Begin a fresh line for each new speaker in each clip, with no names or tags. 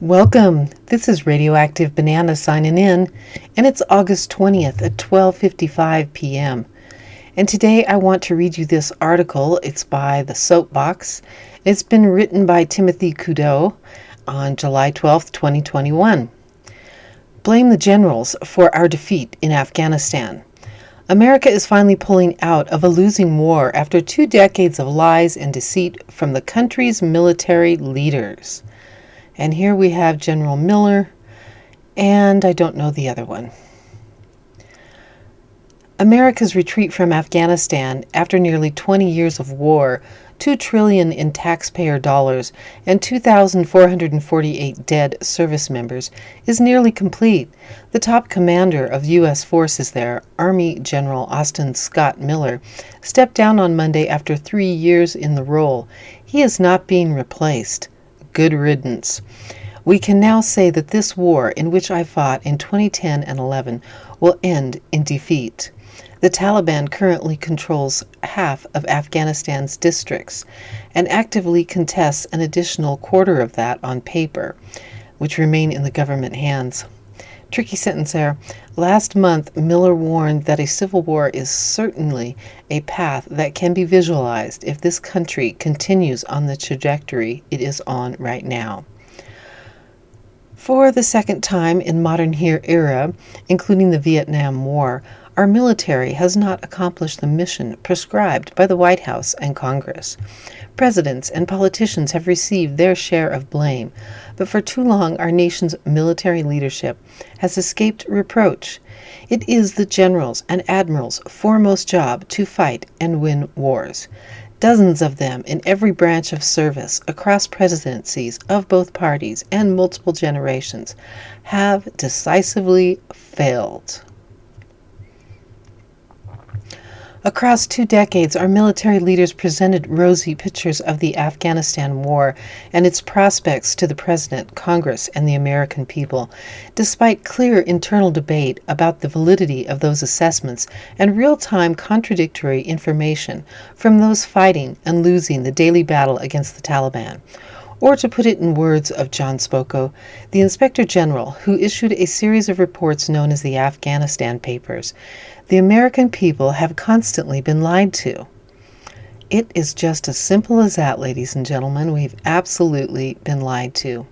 Welcome. This is Radioactive Banana signing in, and it's August 20th at 12:55 p.m. And today I want to read you this article. It's by The Soapbox. It's been written by Timothy Kudo on July 12th, 2021. Blame the generals for our defeat in Afghanistan. America is finally pulling out of a losing war after 2 decades of lies and deceit from the country's military leaders. And here we have General Miller, and I don't know the other one. America's retreat from Afghanistan after nearly 20 years of war, $2 trillion in taxpayer dollars, and 2,448 dead service members is nearly complete. The top commander of U.S. forces there, Army General Austin Scott Miller, stepped down on Monday after 3 years in the role. He is not being replaced. Good riddance. We can now say that this war, in which I fought in 2010 and 11, will end in defeat. The Taliban currently controls half of Afghanistan's districts and actively contests an additional quarter of that on paper, which remain in the government hands. Tricky sentence there. Last month, Miller warned that a civil war is certainly a path that can be visualized if this country continues on the trajectory it is on right now. For the second time in modern era, including the Vietnam War, our military has not accomplished the mission prescribed by the White House and Congress. Presidents and politicians have received their share of blame, but for too long our nation's military leadership has escaped reproach. It is the generals and admirals' foremost job to fight and win wars. Dozens of them in every branch of service across presidencies of both parties and multiple generations have decisively failed. Across 2 decades, our military leaders presented rosy pictures of the Afghanistan war and its prospects to the President, Congress, and the American people. Despite clear internal debate about the validity of those assessments and real-time contradictory information from those fighting and losing the daily battle against the Taliban. Or to put it in words of John Spoko, the Inspector General, who issued a series of reports known as the Afghanistan Papers, the American people have constantly been lied to. It is just as simple as that, ladies and gentlemen. We've absolutely been lied to.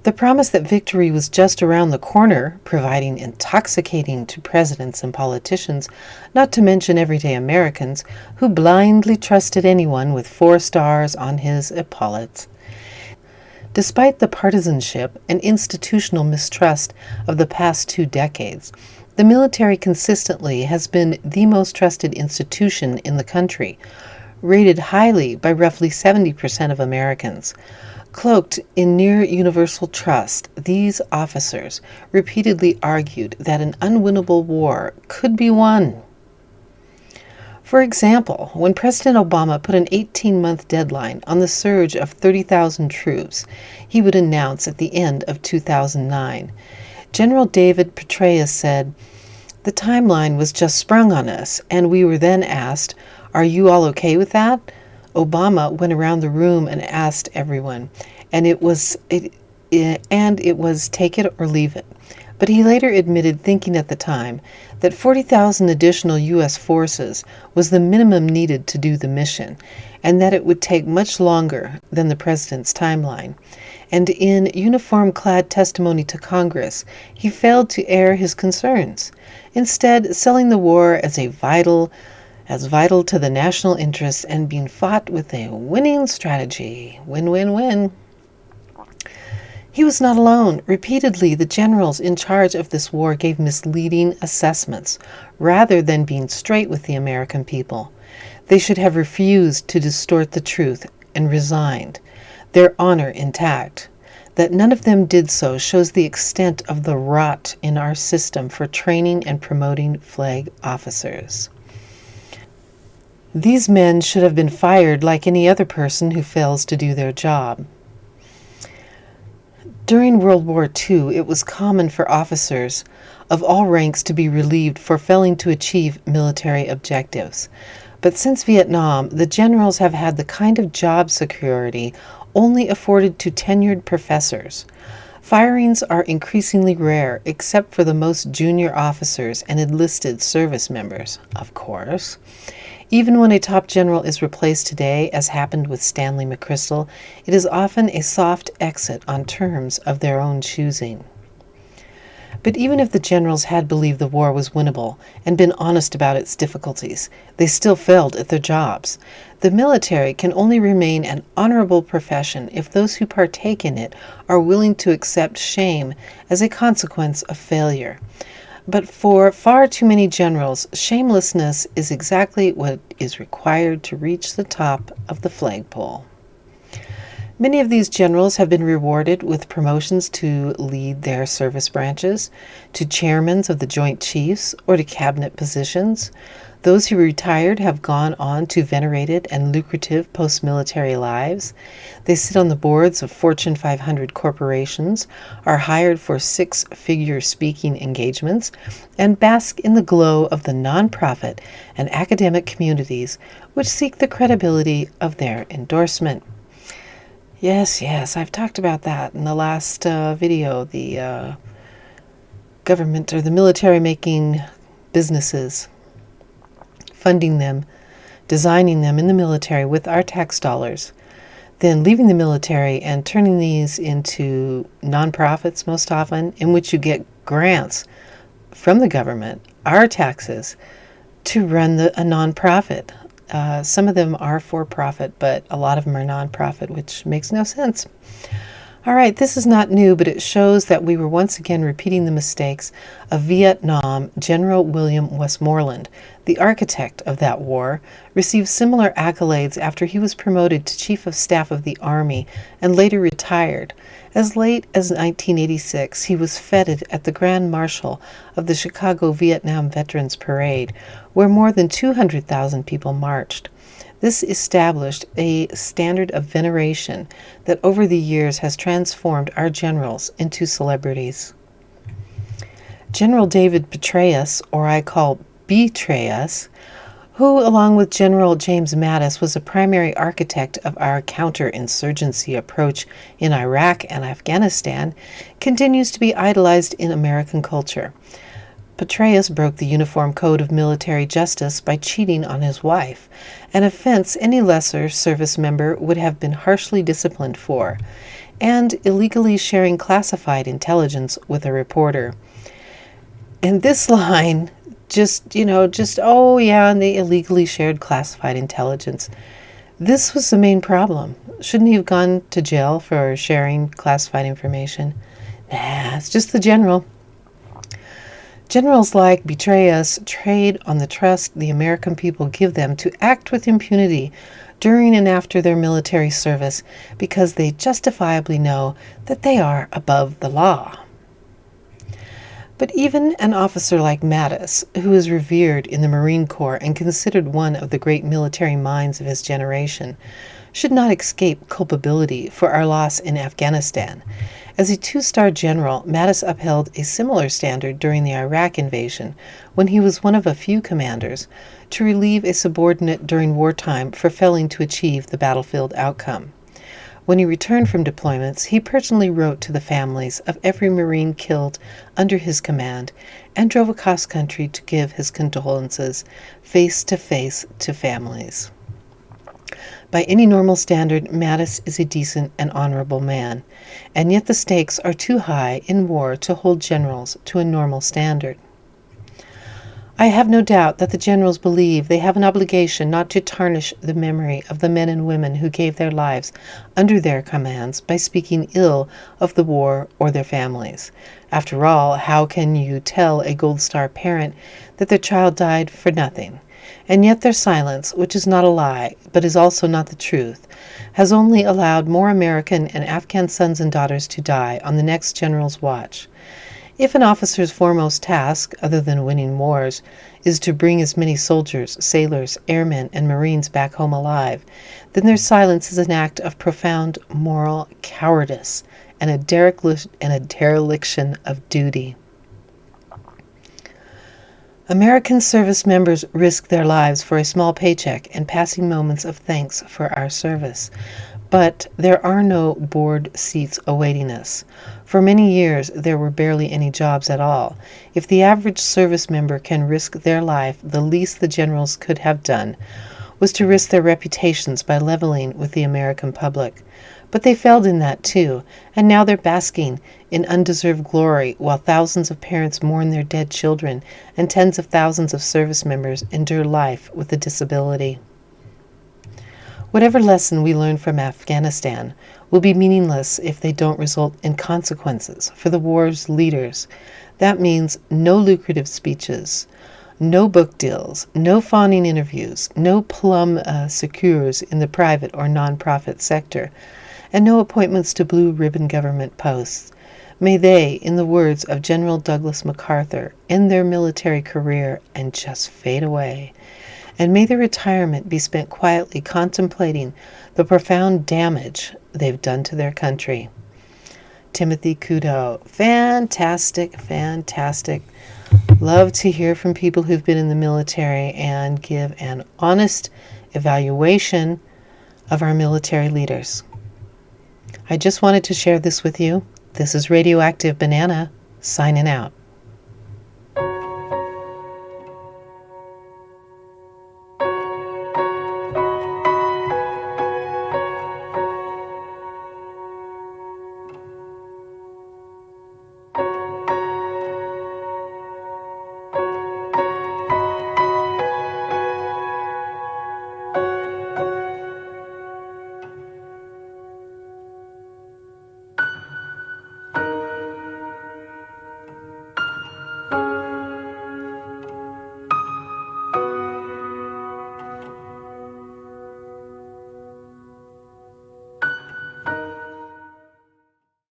The promise that victory was just around the corner, proving intoxicating to presidents and politicians, not to mention everyday Americans, who blindly trusted anyone with 4 stars on his epaulets. Despite the partisanship and institutional mistrust of the past 2 decades, the military consistently has been the most trusted institution in the country, rated highly by roughly 70% of Americans. Cloaked in near universal trust, these officers repeatedly argued that an unwinnable war could be won. For example, when President Obama put an 18-month deadline on the surge of 30,000 troops he would announce at the end of 2009, General David Petraeus said, "The timeline was just sprung on us, and we were then asked, 'Are you all okay with that?' Obama went around the room and asked everyone, and it was take it or leave it. But he later admitted, thinking at the time, that 40,000 additional U.S. forces was the minimum needed to do the mission, and that it would take much longer than the president's timeline. And in uniform-clad testimony to Congress, he failed to air his concerns, instead selling the war as vital to the national interest and being fought with a winning strategy. Win-win-win." He was not alone. Repeatedly, the generals in charge of this war gave misleading assessments, rather than being straight with the American people. They should have refused to distort the truth and resigned, their honor intact. That none of them did so shows the extent of the rot in our system for training and promoting flag officers. These men should have been fired like any other person who fails to do their job. During World War II, it was common for officers of all ranks to be relieved for failing to achieve military objectives. But since Vietnam, the generals have had the kind of job security only afforded to tenured professors. Firings are increasingly rare, except for the most junior officers and enlisted service members, of course. Even when a top general is replaced today, as happened with Stanley McChrystal, it is often a soft exit on terms of their own choosing. But even if the generals had believed the war was winnable and been honest about its difficulties, they still failed at their jobs. The military can only remain an honorable profession if those who partake in it are willing to accept shame as a consequence of failure. But for far too many generals, shamelessness is exactly what is required to reach the top of the flagpole. Many of these generals have been rewarded with promotions to lead their service branches, to chairmen of the Joint Cheifs, or to cabinet positions. Those who retired have gone on to venerated and lucrative post-military lives. They sit on the boards of Fortune 500 corporations, are hired for six-figure speaking engagements, and bask in the glow of the nonprofit and academic communities which seek the credibility of their endorsement. Yes, I've talked about that in the last video, the government or the military making businesses, funding them, designing them in the military with our tax dollars, then leaving the military and turning these into nonprofits most often, in which you get grants from the government, our taxes, to run a nonprofit. Some of them are for-profit, but a lot of them are non-profit, which makes no sense. All right, this is not new, but it shows that we were once again repeating the mistakes of Vietnam. General William Westmoreland, the architect of that war, received similar accolades after he was promoted to Chief of Staff of the Army and later retired. As late as 1986, he was feted at the Grand Marshal of the Chicago Vietnam Veterans Parade, where more than 200,000 people marched. This established a standard of veneration that over the years has transformed our generals into celebrities. General David Petraeus, or I call Petraeus, who, along with General James Mattis, was a primary architect of our counterinsurgency approach in Iraq and Afghanistan, continues to be idolized in American culture. Petraeus broke the Uniform Code of Military Justice by cheating on his wife, an offense any lesser service member would have been harshly disciplined for, and illegally sharing classified intelligence with a reporter. And this line, and they illegally shared classified intelligence. This was the main problem. Shouldn't he have gone to jail for sharing classified information? Nah, it's just the general. Generals like Petraeus trade on the trust the American people give them to act with impunity during and after their military service because they justifiably know that they are above the law. But even an officer like Mattis, who is revered in the Marine Corps and considered one of the great military minds of his generation, should not escape culpability for our loss in Afghanistan. As a two-star general, Mattis upheld a similar standard during the Iraq invasion, when he was one of a few commanders to relieve a subordinate during wartime for failing to achieve the battlefield outcome. When he returned from deployments, he personally wrote to the families of every Marine killed under his command and drove across country to give his condolences face-to-face to families. By any normal standard, Mattis is a decent and honorable man, and yet the stakes are too high in war to hold generals to a normal standard. I have no doubt that the generals believe they have an obligation not to tarnish the memory of the men and women who gave their lives under their commands by speaking ill of the war or their families. After all, how can you tell a Gold Star parent that their child died for nothing? And yet their silence, which is not a lie, but is also not the truth, has only allowed more American and Afghan sons and daughters to die on the next general's watch. If an officer's foremost task, other than winning wars, is to bring as many soldiers, sailors, airmen, and Marines back home alive, then their silence is an act of profound moral cowardice and a dereliction of duty. American service members risk their lives for a small paycheck and passing moments of thanks for our service. But there are no board seats awaiting us. For many years, there were barely any jobs at all. If the average service member can risk their life, the least the generals could have done was to risk their reputations by leveling with the American public. But they failed in that too, and now they're basking in undeserved glory while thousands of parents mourn their dead children and tens of thousands of service members endure life with a disability. Whatever lesson we learn from Afghanistan will be meaningless if they don't result in consequences for the war's leaders. That means no lucrative speeches, no book deals, no fawning interviews, no plum secures in the private or non-profit sector, and no appointments to blue ribbon government posts. May they, in the words of General Douglas MacArthur, end their military career and just fade away. And may their retirement be spent quietly contemplating the profound damage they've done to their country. Timothy Kudo. Fantastic, fantastic. Love to hear from people who've been in the military and give an honest evaluation of our military leaders. I just wanted to share this with you. This is Radioactive Banana, signing out.